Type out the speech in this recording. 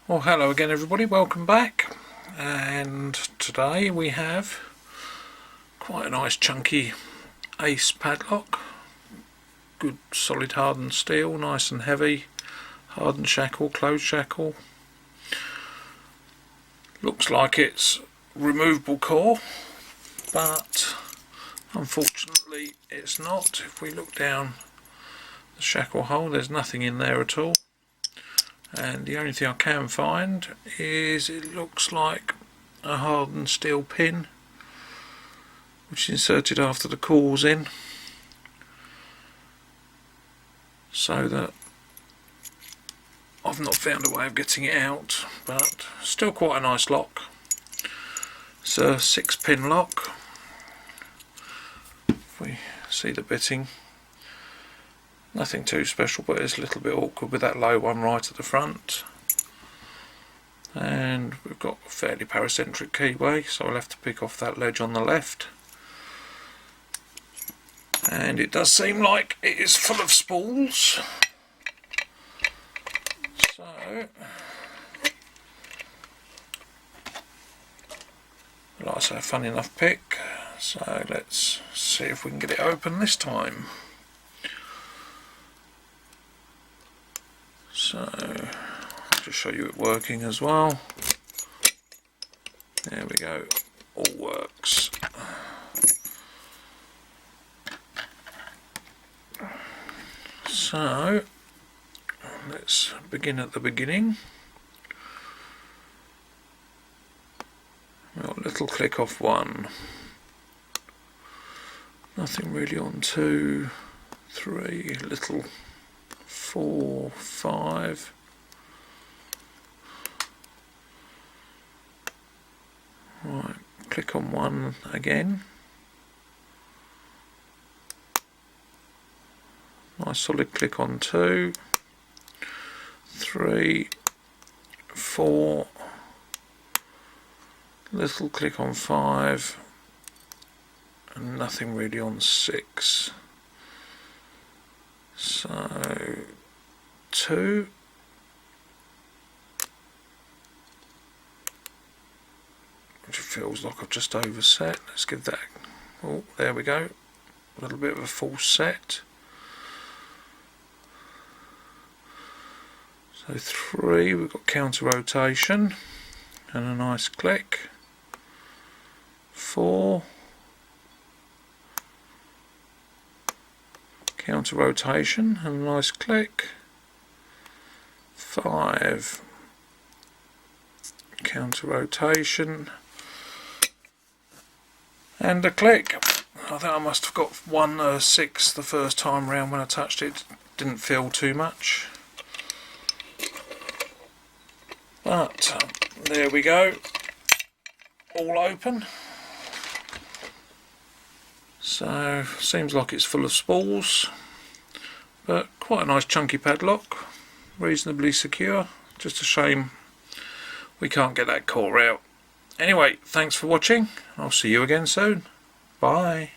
Well, hello again everybody, welcome back. And today we have quite a nice chunky ace padlock. Good solid hardened steel, nice and heavy. Hardened shackle, closed shackle. Looks like it's removable core, but unfortunately it's not. If we look down the shackle hole, there's nothing in there at all. And the only thing I can find is it looks like a hardened steel pin which is inserted after the core's in, so that I've not found a way of getting it out, but still quite a nice lock. It's a 6-pin lock. If we see the bitting, nothing too special, but it's a little bit awkward with that low one right at the front. And we've got a fairly paracentric keyway, so I'll have to pick off that ledge on the left. And it does seem like it is full of spools. So like I say, a fun enough pick. So let's see if we can get it open this time. So I'll just show you it working as well. There we go, all works. So let's begin at the beginning. We've got a little click off 1. Nothing really on 2, 3, little 4, 5. Right, click on 1 again. Nice solid click on 2, 3, 4, little click on 5, and nothing really on 6. So 2, which feels like I've just overset. Let's give that, oh there we go, a little bit of a false set. So 3, we've got counter rotation and a nice click. 4, counter rotation and a nice click. 5, counter rotation and a click. I think I must have got 1 6 the first time round when I touched it. Didn't feel too much. But there we go, all open. So seems like it's full of spools, but quite a nice chunky padlock, reasonably secure. Just a shame we can't get that core out. Anyway, thanks for watching. I'll see you again soon. Bye.